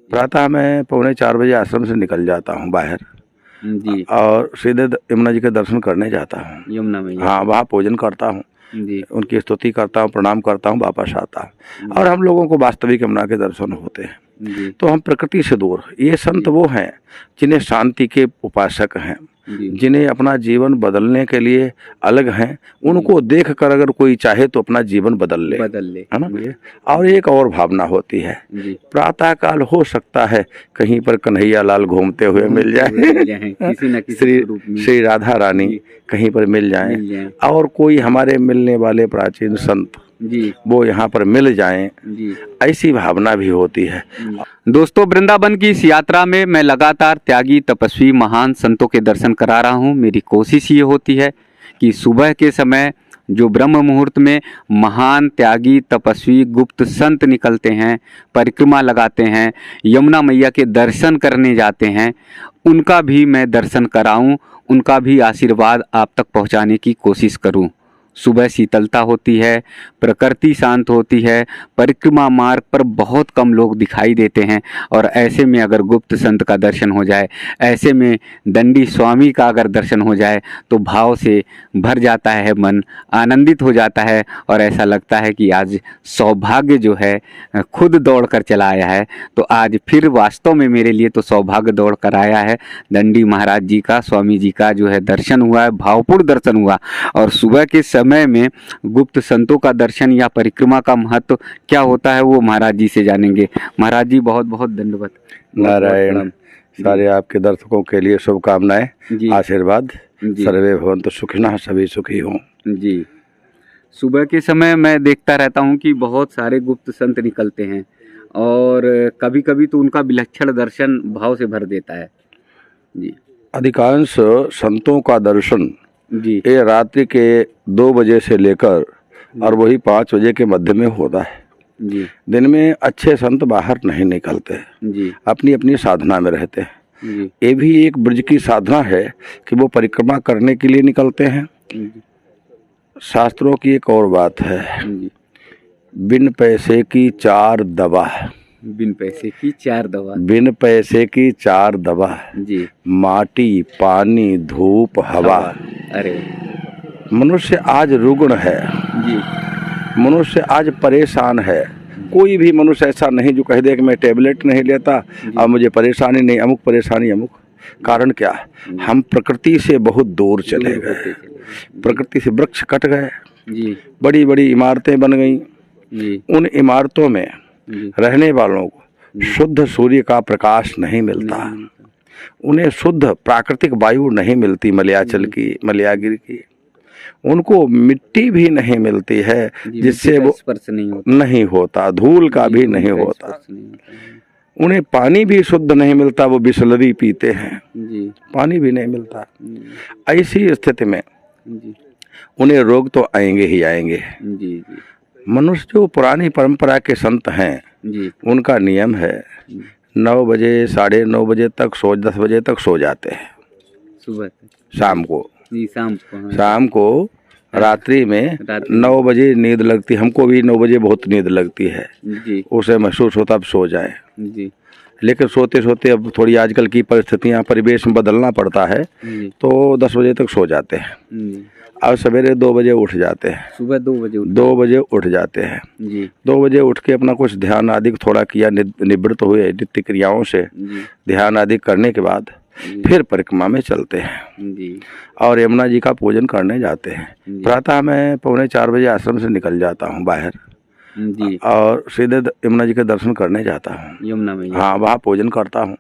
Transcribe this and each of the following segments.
प्रातः मैं 3:45 बजे आश्रम से निकल जाता हूँ बाहर जी। और सीधे यमुना जी के दर्शन करने जाता हूँ। यमुना मैया। हाँ, वहाँ पूजन करता हूँ जी। उनकी स्तुति करता हूँ, प्रणाम करता हूँ, वापस आता हूँ और हम लोगों को वास्तविक यमुना के दर्शन होते हैं। जी। तो हम प्रकृति से दूर, ये संत वो हैं जिन्हें शांति के उपासक हैं, जिन्हें अपना जीवन बदलने के लिए अलग हैं, उनको देखकर अगर कोई चाहे तो अपना जीवन बदल ले, है ना। और एक और भावना होती है, प्रातः काल हो सकता है कहीं पर कन्हैया लाल घूमते हुए मिल जाए, किसी न किसी रूप में श्री राधा रानी कहीं पर मिल जाएं और कोई हमारे मिलने वाले प्राचीन संत वो यहाँ पर मिल जाएं, ऐसी भावना भी होती है। दोस्तों, वृंदावन की इस यात्रा में मैं लगातार त्यागी, तपस्वी, महान संतों के दर्शन करा रहा हूँ। मेरी कोशिश ये होती है कि सुबह के समय जो ब्रह्म मुहूर्त में महान त्यागी, तपस्वी, गुप्त संत निकलते हैं, परिक्रमा लगाते हैं, यमुना मैया के दर्शन करने जाते हैं, उनका भी मैं दर्शन कराऊं, उनका भी आशीर्वाद आप तक पहुंचाने की कोशिश करूं। सुबह शीतलता होती है, प्रकृति शांत होती है, परिक्रमा मार्ग पर बहुत कम लोग दिखाई देते हैं और ऐसे में अगर गुप्त संत का दर्शन हो जाए, ऐसे में दंडी स्वामी का अगर दर्शन हो जाए तो भाव से भर जाता है मन, आनंदित हो जाता है और ऐसा लगता है कि आज सौभाग्य जो है खुद दौड़ कर चला आया है। तो आज फिर वास्तव में मेरे लिए तो सौभाग्य दौड़ कर आया है। दंडी महाराज जी का, स्वामी जी का जो है दर्शन हुआ है, भावपूर्ण दर्शन हुआ। और सुबह के समय में गुप्त संतों का दर्शन या परिक्रमा का महत्व क्या होता है वो महाराज जी से जानेंगे। महाराज जी बहुत बहुत दंडवत। नारायण। सारे आपके दर्शकों के लिए शुभकामनाएं, आशीर्वाद। सर्वे भवन्तु सुखिनः, सभी सुखी हों जी। सुबह के समय मैं देखता रहता हूँ कि बहुत सारे गुप्त संत निकलते हैं और कभी कभी तो उनका विलक्षण दर्शन भाव से भर देता है जी। अधिकांश संतों का दर्शन जी ये रात्रि के 2 बजे से लेकर और वही 5 बजे के मध्य में होता है जी। दिन में अच्छे संत बाहर नहीं निकलते जी, अपनी अपनी साधना में रहते हैं जी। ये भी एक ब्रज की साधना है कि वो परिक्रमा करने के लिए निकलते हैं। शास्त्रों की एक और बात है, बिन पैसे की 4 दवा, बिन पैसे की 4 दवा, बिन पैसे की 4 दवा जी। माटी, पानी, धूप, हवा। अरे मनुष्य आज रुग्ण है जी, मनुष्य आज परेशान है। कोई भी मनुष्य ऐसा नहीं जो कह दे कि मैं टेबलेट नहीं लेता और मुझे परेशानी नहीं, अमुक परेशानी अमुक। कारण क्या, हम प्रकृति से बहुत दूर चले गए, प्रकृति से वृक्ष कट गए जी, बड़ी बड़ी इमारतें बन गई जी। उन इमारतों में रहने वालों को शुद्ध सूर्य का प्रकाश नहीं मिलता, उन्हें शुद्ध प्राकृतिक वायु नहीं मिलती, मलयाचल की, मलयागिरी की, उनको मिट्टी भी नहीं मिलती है जिससे वो स्पर्श नहीं होता, धूल का भी नहीं होता, उन्हें पानी भी शुद्ध नहीं मिलता, वो बिसलरी पीते हैं जी, पानी भी नहीं मिलता। ऐसी स्थिति में उन्हें रोग तो आएंगे ही आएंगे जी। मनुष्य जो पुरानी परंपरा के संत हैं जी, उनका नियम है 9 बजे 9:30 बजे तक 10 बजे तक सो जाते हैं सुबह शाम को जी, शाम को रात्रि में 9 बजे नींद लगती, हमको भी 9 बजे बहुत नींद लगती है जी, उसे महसूस होता अब सो जाए जी। लेकिन सोते सोते अब थोड़ी आजकल की परिस्थितियां, परिवेश में बदलना पड़ता है तो 10 बजे तक सो जाते हैं और सवेरे 2 बजे उठ जाते हैं, सुबह 2 बजे उठ जाते हैं जी। 2 बजे उठ के अपना कुछ ध्यान आदि थोड़ा किया, निवृत्त हुए नित्य क्रियाओं से, ध्यान आदि करने के बाद फिर परिक्रमा में चलते हैं जी, और यमुना जी का पूजन करने जाते हैं। प्रातः मैं 3:45 बजे आश्रम से निकल जाता हूँ बाहर जी, और सीधे यमुना जी के दर्शन करने जाता हूँ। यमुना मैया। हाँ, वहाँ पूजन करता हूँ,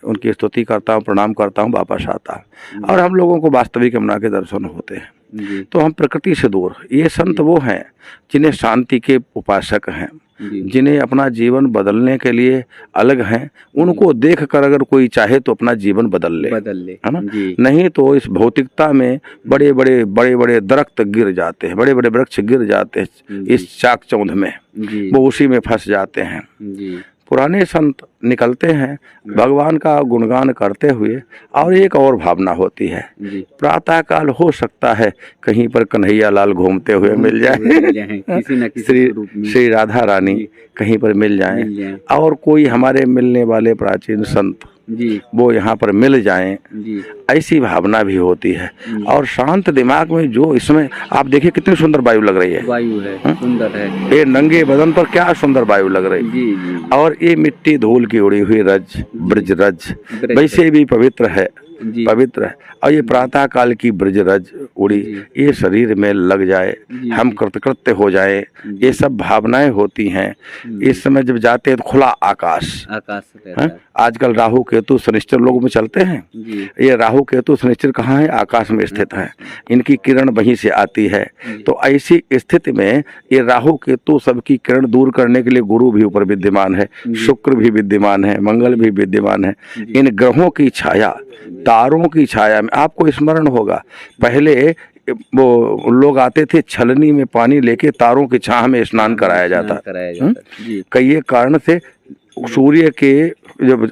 उनकी स्तुति करता हूँ, प्रणाम करता हूँ, वापस आता हूँ और हम लोगों को वास्तविक यमुना के दर्शन होते हैं। तो हम प्रकृति से दूर, ये संत वो हैं जिन्हें शांति के उपासक हैं, जिन्हें अपना जीवन बदलने के लिए अलग हैं, उनको देखकर अगर कोई चाहे तो अपना जीवन बदल ले, है ना। नहीं तो इस भौतिकता में बड़े बड़े दरख्त गिर जाते हैं, बड़े बड़े वृक्ष गिर जाते हैं इस चाक चौंध में, वो उसी में फंस जाते हैं। पुराने संत निकलते हैं भगवान का गुणगान करते हुए, और एक और भावना होती है, जी प्रातः काल हो सकता है कहीं पर कन्हैया लाल घूमते हुए मिल जाए, किसी न किसी श्री रूप में श्री राधा रानी जी। कहीं पर मिल जाएं, मिल जाए। और कोई हमारे मिलने वाले प्राचीन संत जी वो यहाँ पर मिल जाएं, जी ऐसी भावना भी होती है। जी। और शांत दिमाग में जो इसमें आप देखिए कितनी सुंदर वायु लग रही है, वायु है, सुंदर है। ये नंगे बदन पर क्या सुंदर वायु लग रही है। जी जी और ये मिट्टी धूल की उड़ी हुई रज ब्रज रज ब्रज वैसे भी पवित्र है, जी पवित्र है। और ये प्रातः काल की ब्रज रज उड़ी जी। ये शरीर में लग जाए, जी। हम कृतकृत्य हो जाए, जी। ये सब भावनाएं होती हैं। जी। इस समय जब जाते हैं तो खुला आकाश, आकाश रहता हैं? है। आजकल राहु केतु शनिश्चर लोग में चलते हैं, जी ये राहु केतु शनिश्चर कहाँ है, आकाश में स्थित है, इनकी किरण वहीं से आती है। जी। तो ऐसी स्थिति में ये राहु केतु सबकी किरण दूर करने के लिए गुरु भी ऊपर विद्यमान है, जी। शुक्र भी विद्यमान है, मंगल भी विद्यमान है। जी। इन ग्रहों की छाया, तारों की छाया में आपको स्मरण होगा, पहले वो लोग आते थे छलनी में पानी लेके तारों की छाह में स्नान कराया जाता। जी कई कारण से सूर्य के जब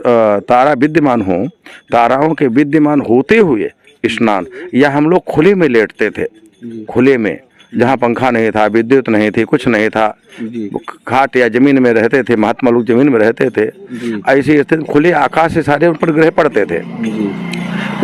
तारा विद्यमान हो, ताराओं के विद्यमान होते हुए स्नान, या हम लोग खुले में लेटते थे, जी खुले में जहाँ पंखा नहीं था, विद्युत नहीं थी, कुछ नहीं था, जी घाट या जमीन में रहते थे, महात्मा लोग जमीन में रहते थे। जी ऐसी स्थिति खुले आकाश से सारे उन पर ग्रह पड़ते थे। जी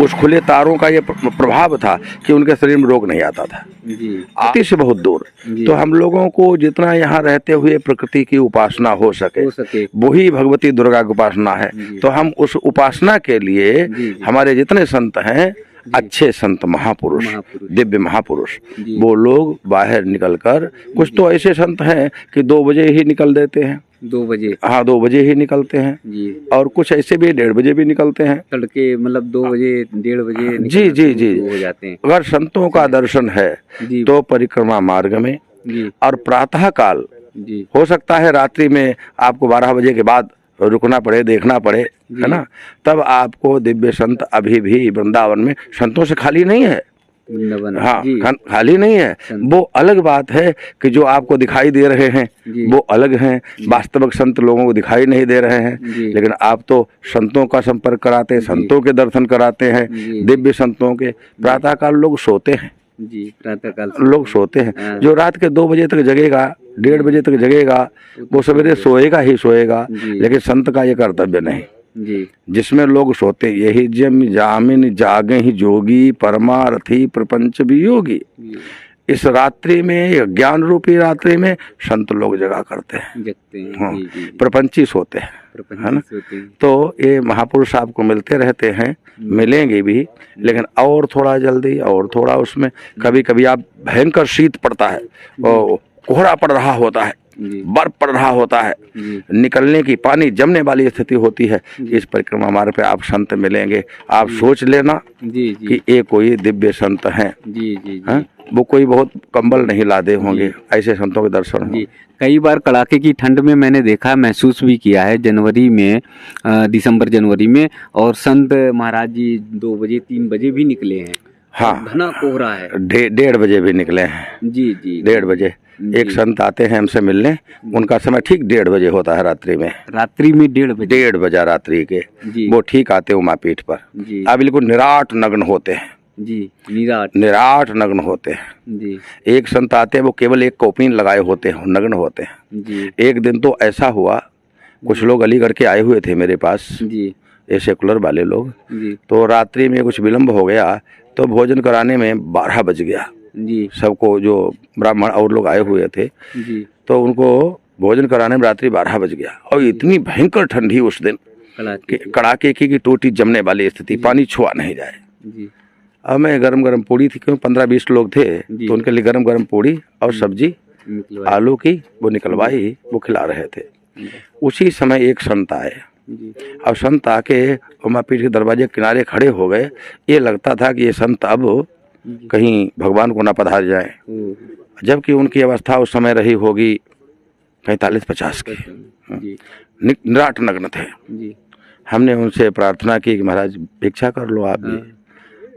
उस खुले तारों का ये प्रभाव था कि उनके शरीर में रोग नहीं आता था, जी आती से बहुत दूर। जी। तो हम लोगों को जितना यहाँ रहते हुए प्रकृति की उपासना हो सके वही भगवती दुर्गा की उपासना है। जी। तो हम उस उपासना के लिए जी। हमारे जितने संत हैं, अच्छे संत, महापुरुष, दिव्य महापुरुष, जी। वो लोग बाहर निकलकर, कुछ तो ऐसे संत हैं कि 2 बजे ही निकल देते हैं, 2 बजे, हाँ 2 बजे ही निकलते हैं, जी और कुछ ऐसे भी 1:30 बजे भी निकलते हैं, तड़के मतलब 2 बजे 1:30 बजे जी जी जी हो जाते हैं। अगर संतों का दर्शन है जी तो परिक्रमा मार्ग में, जी और प्रातः काल जी हो सकता है रात्रि में आपको 12 बजे के बाद रुकना पड़े, देखना पड़े, है ना, तब आपको दिव्य संत अभी भी वृंदावन में संतों से खाली नहीं है। वृंदावन, हाँ जी खाली नहीं है, वो अलग बात है कि जो आपको दिखाई दे रहे हैं जी। वो अलग हैं, वास्तविक संत लोगों को दिखाई नहीं दे रहे हैं, जी। लेकिन आप तो संतों का संपर्क कराते हैं, संतों के दर्शन कराते हैं, जी। दिव्य संतों के। प्रातःकाल लोग सोते हैं, जी प्रातःकाल लोग सोते हैं। हाँ। जो रात के 2 बजे तक जगेगा, 1:30 बजे तक जगेगा, वो सवेरे सोएगा ही सोएगा, जी। लेकिन संत का ये कर्तव्य नहीं। जी जिसमें लोग सोते, यही जम जामिन जागे ही जोगी, परमार्थी प्रपंच वियोगी। जी इस रात्रि में, ज्ञान रूपी रात्रि में संत लोग जगा करते हैं, जगते हैं। हाँ, जी जी प्रपंची सोते हैं, है ना। सोते हैं। तो ये महापुरुष आपको मिलते रहते हैं, मिलेंगे भी, लेकिन और थोड़ा जल्दी, और थोड़ा उसमें कभी कभी आप भयंकर शीत पड़ता है, और कोहरा पड़ रहा होता है, जी बर्फ पड़ रहा होता है, जी निकलने की, पानी जमने वाली स्थिति होती है। इस परिक्रमा मार्ग पे आप संत मिलेंगे, आप सोच लेना जी जी कि ये कोई दिव्य संत हैं, जी जी हैं? वो कोई बहुत कंबल नहीं लादे होंगे, ऐसे संतों के दर्शन हों। जी। कई बार कड़ाके की ठंड में मैंने देखा, महसूस भी किया है, जनवरी में, दिसंबर जनवरी में, और संत महाराज जी 2 बजे 3 बजे भी निकले हैं। हाँ, घना कोहरा है। 1:30 बजे भी निकले हैं, जी जी 1:30 बजे। एक संत आते हैं हमसे मिलने, उनका समय ठीक 1:30 बजे होता है रात्रि में, रात्रि में 1:30 बजे। 1:30 बजा रात्रि के, जी वो ठीक आते हैं उमापीठ पर। जी आप बिल्कुल निराट नग्न होते हैं, जी निराट। निराट नग्न होते हैं। जी एक संत आते हैं, वो केवल एक कौपीन लगाए होते हैं, नग्न होते हैं। जी एक दिन तो ऐसा हुआ, कुछ लोग अलीगढ़ के आए हुए थे मेरे पास, जी ये सेकुलर वाले लोग, जी तो रात्रि में कुछ विलम्ब हो गया, तो भोजन कराने में 12 बज गया। जी सबको, जो ब्राह्मण और लोग आए हुए थे, जी तो उनको भोजन कराने में रात्रि 12 बज गया, और इतनी भयंकर ठंडी उस दिन कड़ाके कि कड़ाके की टोटी जमने वाली स्थिति, पानी छुआ नहीं जाए। जी अब मैं गरम गरम पूड़ी थी, क्यों 15-20 लोग थे, तो उनके लिए गरम गरम पूड़ी और सब्जी निकलवाए। आलू की वो निकलवाई, वो खिला रहे थे। उसी समय एक संत आए, जी और संत आके उमापीठ के दरवाजे किनारे खड़े हो गए। ये लगता था कि ये संत अब कहीं भगवान को ना पधार जाए, जबकि उनकी अवस्था उस समय रही होगी 45-50 की। जी निराट नग्न थे। जी हमने उनसे प्रार्थना की कि महाराज भिक्षा कर लो आप भी।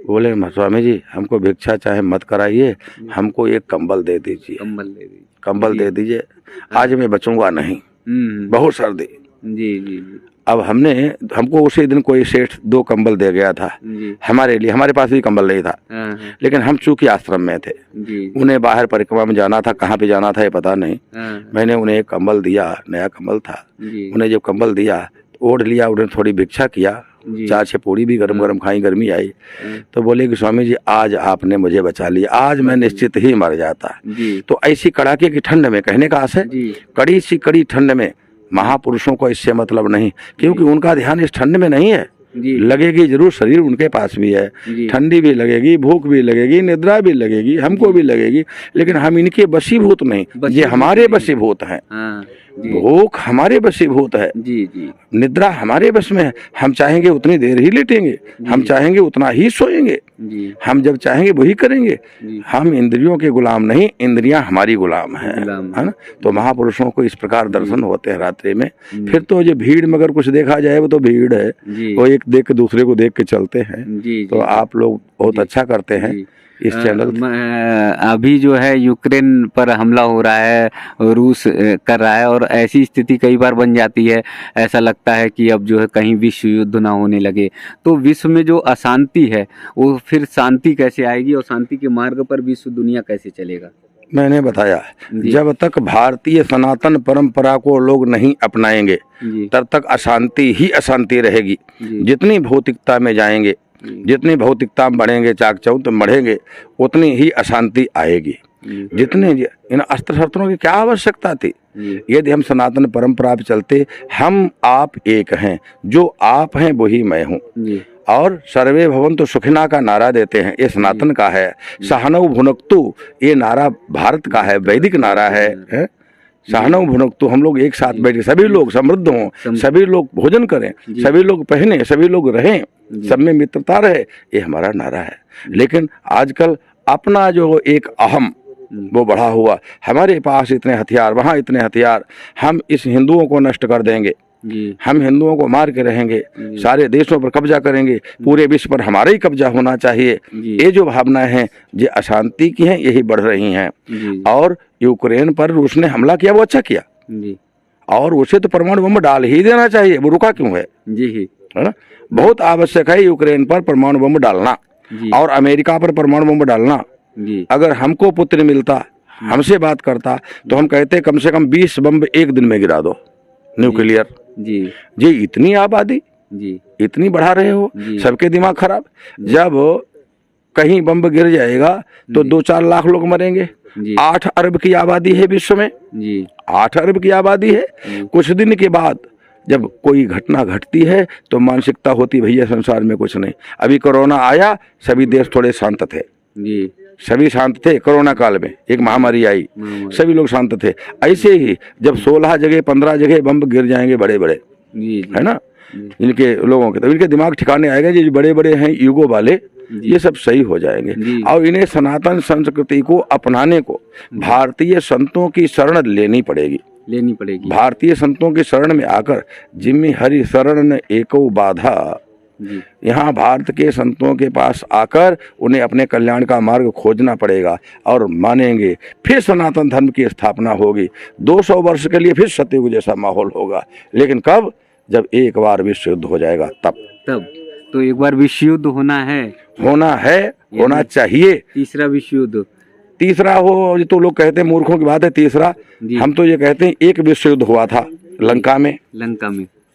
बोले स्वामी जी हमको भिक्षा चाहे मत कराइए, हमको एक कंबल दे दीजिए, कंबल दे दी। कंबल दे दीजिए, आज मैं बचूंगा नहीं, बहुत सर्दी। जी जी जी अब हमको उसी दिन कोई सेठ 2 कंबल दे गया था जी। हमारे लिए, हमारे पास भी कंबल नहीं था, हाँ हाँ लेकिन हम चूंकि आश्रम में थे, जी उन्हें बाहर परिक्रमा में जाना था, कहाँ पे जाना था ये पता नहीं। हाँ मैंने उन्हें एक कंबल दिया, नया कंबल था, जी उन्हें जब कंबल दिया ओढ़ लिया, उन्हें थोड़ी भिक्षा किया, जी 4-6 पूड़ी भी गरम गरम खाई, गर्मी आई, हाँ, तो बोले कि स्वामी जी आज आपने मुझे बचा लिया, आज मैं निश्चित ही मर जाता। जी तो ऐसी कड़ाके की ठंड में, कहने का आशय जी कड़ी सी कड़ी ठंड में महापुरुषों को इससे मतलब नहीं, क्योंकि उनका ध्यान इस ठंड में नहीं है। जी लगेगी जरूर, शरीर उनके पास भी है, जी ठंडी भी लगेगी, भूख भी लगेगी, निद्रा भी लगेगी, हमको भी लगेगी, लेकिन हम इनके वशीभूत नहीं, ये वशीभूत हमारे नहीं। वशीभूत हैं। हाँ जी भूख हमारे वशीभूत है, जी जी निद्रा हमारे बस में है। हम चाहेंगे उतनी देर ही लेटेंगे, हम चाहेंगे उतना ही सोएंगे, जी हम जब चाहेंगे वही करेंगे। जी हम इंद्रियों के गुलाम नहीं, इंद्रियां हमारी गुलाम हैं, गुलाम है ना। तो महापुरुषों को इस प्रकार दर्शन होते हैं रात्रि में। जी। फिर तो ये भीड़ में अगर कुछ देखा जाए वो तो भीड़ है, जी वो एक देख के दूसरे को देख के चलते हैं। जी तो आप लोग बहुत अच्छा करते हैं जी। इस चैनल। अभी जो है यूक्रेन पर हमला हो रहा है, रूस कर रहा है, और ऐसी स्थिति कई बार बन जाती है, ऐसा लगता है कि अब जो है कहीं विश्व युद्ध ना होने लगे। तो विश्व में जो अशांति है वो फिर शांति कैसे आएगी, और शांति के मार्ग पर विश्व दुनिया कैसे चलेगा? मैंने बताया, जी। जब तक भारतीय सनातन परंपरा को लोग नहीं अपनाएंगे जी तब तक अशांति ही अशांति रहेगी। जी जितनी भौतिकता में जाएंगे, जी जितनी भौतिकता में बढ़ेंगे, चाक चौथ बढ़ेंगे, उतनी ही अशांति आएगी। जी जितने इन अस्त्र शस्त्रों की क्या आवश्यकता थी? जी यदि हम सनातन परंपरा पे चलते, हम आप एक हैं, जो आप हैं वही मैं हूँ, जी और सर्वे भवन्तु सुखिना का नारा देते हैं, ये सनातन का है। सहनौ भुनक्तु ये नारा भारत का है, वैदिक नारा है? सहनौ भुनक्तु, हम लोग एक साथ बैठे, सभी लोग समृद्ध हों, सभी लोग भोजन करें, सभी लोग पहने, सभी लोग रहें, सब में मित्रता रहे, ये हमारा नारा है। लेकिन आजकल अपना जो एक अहम वो बढ़ा हुआ, हमारे पास इतने हथियार, वहाँ इतने हथियार, हम इस हिंदुओं को नष्ट कर देंगे, जी हम हिंदुओं को मार के रहेंगे, सारे देशों पर कब्जा करेंगे, पूरे विश्व पर हमारा ही कब्जा होना चाहिए, जी ये जो भावनाएं हैं ये अशांति की हैं, यही बढ़ रही हैं। जी और यूक्रेन पर रूस ने हमला किया, वो अच्छा किया, जी और उसे तो परमाणु बम डाल ही देना चाहिए, वो रुका क्यों है? जी है ना। बहुत आवश्यक है यूक्रेन पर परमाणु बम डालना, जी और अमेरिका पर परमाणु बम डालना। जी अगर हमको पुत्र मिलता, हमसे बात करता, तो हम कहते कम से कम 20 बम एक दिन में गिरा दो, न्यूक्लियर। जी जी इतनी आबादी, जी इतनी बढ़ा रहे हो, जी। सबके दिमाग खराब। जब कहीं बम गिर जाएगा तो 2-4 लाख लोग मरेंगे। जी 8 अरब की आबादी है विश्व में, जी 8 अरब की आबादी है। कुछ दिन के बाद जब कोई घटना घटती है तो मानसिकता होती भैया संसार में कुछ नहीं। अभी कोरोना आया, सभी देश थोड़े शांत थे, जी सभी शांत थे। कोरोना काल में एक महामारी आई, सभी लोग शांत थे। ऐसे ही जब 16 जगह 15 जगह बम गिर जाएंगे बड़े बड़े, जी है ना, इनके लोगों के, तो इनके दिमाग ठिकाने आएगा। ये जो बड़े बड़े हैं ईगो वाले, ये सब सही हो जाएंगे। जी। और इन्हें सनातन संस्कृति को अपनाने को भारतीय संतों की शरण लेनी पड़ेगी। भारतीय संतों की शरण में आकर, जिम्मी हरि शरण ने एको बाधा, जी यहाँ भारत के संतों के पास आकर उन्हें अपने कल्याण का मार्ग खोजना पड़ेगा, और मानेंगे फिर सनातन धर्म की स्थापना होगी। 200 वर्ष के लिए फिर सतयुग जैसा माहौल होगा। लेकिन कब? जब एक बार विश्व युद्ध हो जाएगा, तब तो एक बार विश्व युद्ध होना है, होना चाहिए। तीसरा विश्व युद्ध, तीसरा हो, ये तो लोग कहते हैं मूर्खों की बात है तीसरा। हम तो ये कहते हैं एक विश्व युद्ध हुआ था लंका में।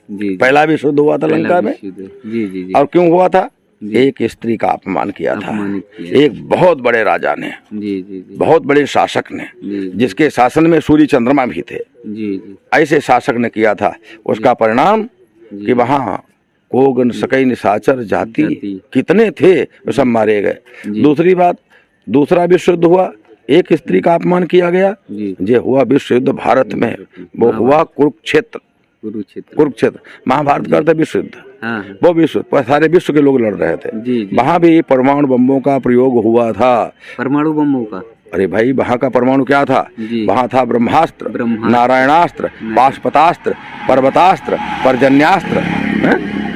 जी पहला विश्व युद्ध हुआ था लंका में। जी जी और क्यों हुआ था? एक स्त्री का अपमान किया था, एक बहुत बड़े राजा ने, जी जी बहुत बड़े शासक ने, जिसके शासन में सूर्य चंद्रमा भी थे, जी जी ऐसे शासक ने किया था। उसका परिणाम कि वहाँ कोगन सकई निशाचर जाति कितने थे, वो सब मारे गए। दूसरी बात, दूसरा विश्व युद्ध हुआ, एक स्त्री का अपमान किया गया। ये हुआ विश्व युद्ध भारत में, वो हुआ कुरुक्षेत्र। महाभारत का अर्थ है विश्व युद्ध। वो विश्व, सारे विश्व के लोग लड़ रहे थे। वहाँ भी परमाणु बम्बों का प्रयोग हुआ था। परमाणु बम्बों का? अरे भाई, वहाँ का परमाणु क्या था? वहाँ था ब्रह्मास्त्र, नारायणास्त्र, पाशुपतास्त्र, पर्वतास्त्र, पर्जन्यास्त्र,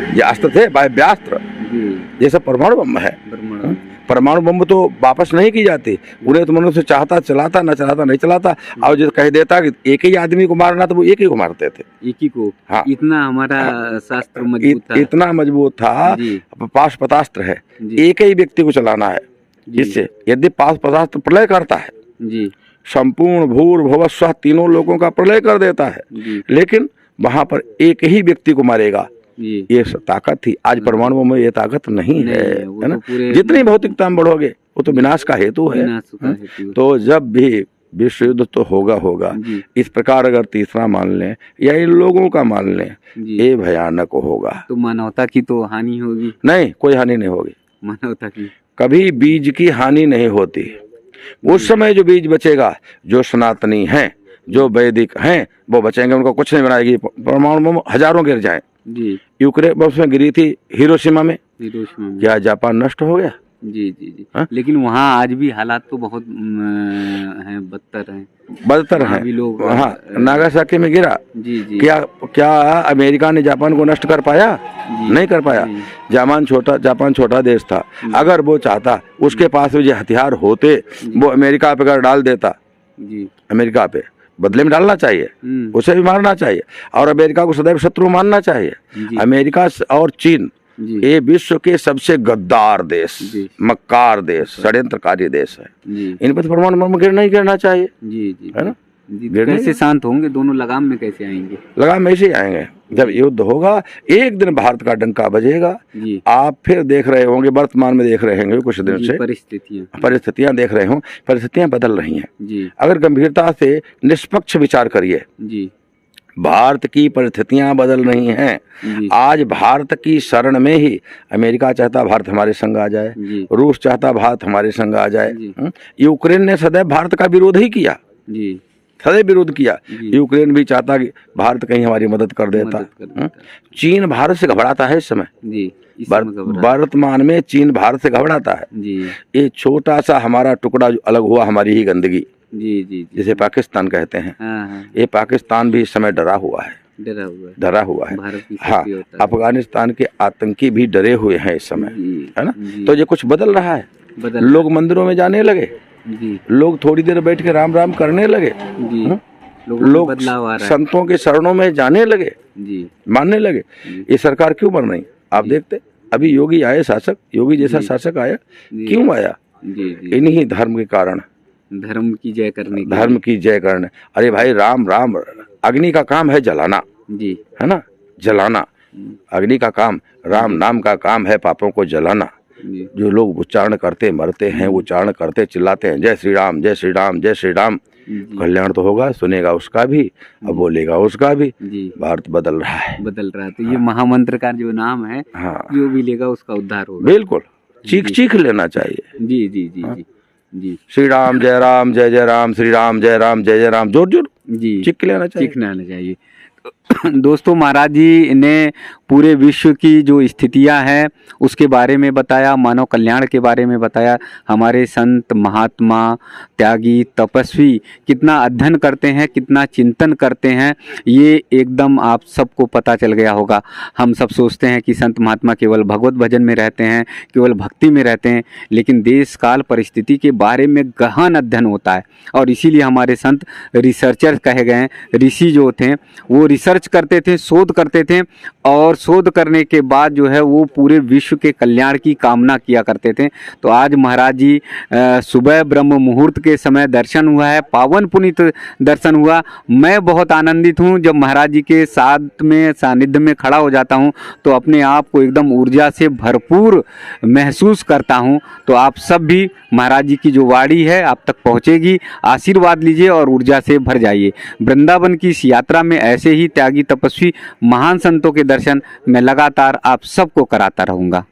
ये अस्त्र थे, वायव्यास्त्र, ये सब परमाणु बम है। परमाणु बम तो वापस नहीं की जाती, उन्हें तो मनुष्य चाहता चलाता, न चलाता नहीं चलाता। और जो कह देता कि एक ही आदमी को मारना, तो वो एक ही को मारते थे। एक ही को। हाँ। इतना हमारा शास्त्र मजबूत था। इतना मजबूत था। जी। पाशपतास्त्र है, जी। एक ही व्यक्ति को चलाना है। इससे यदि पाशपतास्त्र प्रलय करता है, जी। संपूर्ण भूर्भुवः स्वः तीनों लोगों का प्रलय कर देता है, जी। लेकिन वहां पर एक ही व्यक्ति को मारेगा। जी। ये ताकत थी। आज परमाणु में ये ताकत नहीं है, वो है ना। तो पूरे जितनी भौतिकता में बढ़ोगे वो तो विनाश का हेतु है। विनाश का हेतु है। तो जब भी विश्व युद्ध तो होगा। जी। इस प्रकार अगर तीसरा मान लें या इन लोगों का मान लें, जी। ये भयानक होगा। तो मानवता की तो हानि होगी। नहीं, कोई हानि नहीं होगी। मानवता की कभी बीज की हानि नहीं होती। उस समय जो बीज बचेगा, जो सनातनी हैं, जो वैदिक हैं, वो बचेंगे, उनको कुछ नहीं बनाएगी। परमाणु बम हजारों गिर जाएं। जी। यूक्रेन बम में गिरी थी हिरोशिमा में, हिरोशिमा में। क्या जापान नष्ट हो गया? जी जी जी। हाँ? लेकिन वहाँ आज भी हालात तो बहुत हैं, बदतर हैं। बदतर वहाँ है। भी लोग हाँ, नागासाकी में गिरा। जी जी। क्या अमेरिका ने जापान को नष्ट कर पाया? जी। नहीं कर पाया। जी। जापान छोटा देश था। अगर वो चाहता, उसके पास जो हथियार होते, वो अमेरिका पे अगर डाल देता, जी। अमेरिका पे बदले में डालना चाहिए, उसे भी मारना चाहिए, और अमेरिका को सदैव शत्रु मानना चाहिए। जी। अमेरिका और चीन, जी। ये विश्व के सबसे गद्दार देश, जी। मक्कार देश, षड्यंत्रकारी देश है। जी। इन पर तो परमाणु बम गिरना चाहिए, जी जी। है ना। जी। कैसे शांत होंगे दोनों? लगाम में कैसे आएंगे? लगाम में ऐसे ही आएंगे। जब युद्ध होगा, एक दिन भारत का डंका बजेगा। जी। आप फिर देख रहे होंगे, वर्तमान में देख रहे होंगे, कुछ दिन से परिस्थितियां देख रहे हो, परिस्थितियां बदल रही हैं। जी। अगर गंभीरता से निष्पक्ष विचार करिए, जी। भारत की परिस्थितियां बदल रही हैं। जी। आज भारत की शरण में ही अमेरिका चाहता भारत हमारे संग आ जाए, जी। रूस चाहता भारत हमारे संग आ जाए। जी। यूक्रेन ने सदैव भारत का विरोध ही किया, जी। सदैव विरोध किया। जी। यूक्रेन भी चाहता कि भारत कहीं हमारी मदद कर देता। चीन भारत से घबराता है इस समय। जी। वर्तमान में चीन भारत से घबराता है। जी। ये छोटा सा हमारा टुकड़ा जो अलग हुआ, हमारी ही गंदगी, जी जी, जिसे पाकिस्तान कहते हैं। हाँ। ये पाकिस्तान भी इस समय डरा हुआ है। डरा हुआ है। हाँ, अफगानिस्तान के आतंकी भी डरे हुए हैं इस समय, है ना। तो ये कुछ बदल रहा है। लोग मंदिरों में जाने लगे। जी। लोग थोड़ी देर बैठ के राम राम करने लगे। जी। लोग संतों के शरणों में जाने लगे। जी। मानने लगे। ये सरकार क्यों बन रही? आप देखते, अभी योगी आए शासक, योगी जैसा शासक आया, क्यों आया? इन्हीं धर्म के कारण, धर्म की जय करने। अरे भाई, राम राम, अग्नि का काम है जलाना। जी। है ना, जलाना। अग्नि का काम, राम नाम का काम है पापों को जलाना। जो लोग उच्चारण करते मरते हैं, उच्चारण करते चिल्लाते हैं, जय श्री राम, जय श्री राम, जय श्री राम, कल्याण तो होगा, सुनेगा उसका भी, अब बोलेगा उसका भी। भारत बदल रहा है। तो ये महामंत्र का जो नाम है, हाँ, जो भी लेगा उसका उद्धार होगा। बिल्कुल, चीख लेना चाहिए। जी जी जी। जी जी। श्री राम जय राम, जय जय राम, श्री राम जय राम, जय जय राम, जोर जोर जी चीख लेना चाहिए। दोस्तों, महाराज जी ने पूरे विश्व की जो स्थितियां हैं उसके बारे में बताया, मानव कल्याण के बारे में बताया। हमारे संत महात्मा त्यागी तपस्वी कितना अध्ययन करते हैं, कितना चिंतन करते हैं, ये एकदम आप सबको पता चल गया होगा। हम सब सोचते हैं कि संत महात्मा केवल भगवत भजन में रहते हैं, केवल भक्ति में रहते हैं, लेकिन देश काल परिस्थिति के बारे में गहन अध्ययन होता है। और इसीलिए हमारे संत रिसर्चर कहे गए हैं। ऋषि जो थे वो रिसर्च करते थे, शोध करते थे, और शोध करने के बाद जो है वो पूरे विश्व के कल्याण की कामना किया करते थे। तो आज महाराज जी सुबह ब्रह्म मुहूर्त के समय दर्शन हुआ है, पावन पुनीत दर्शन हुआ। मैं बहुत आनंदित हूँ। जब महाराज जी के साथ में सानिध्य में खड़ा हो जाता हूँ तो अपने आप को एकदम ऊर्जा से भरपूर महसूस करता हूँ। तो आप सब भी महाराज जी की जो वाणी है आप तक पहुँचेगी, आशीर्वाद लीजिए और ऊर्जा से भर जाइए। वृंदावन की इस यात्रा में ऐसे ही त्यागी तपस्वी महान संतों के दर्शन मैं लगातार आप सबको कराता रहूँगा।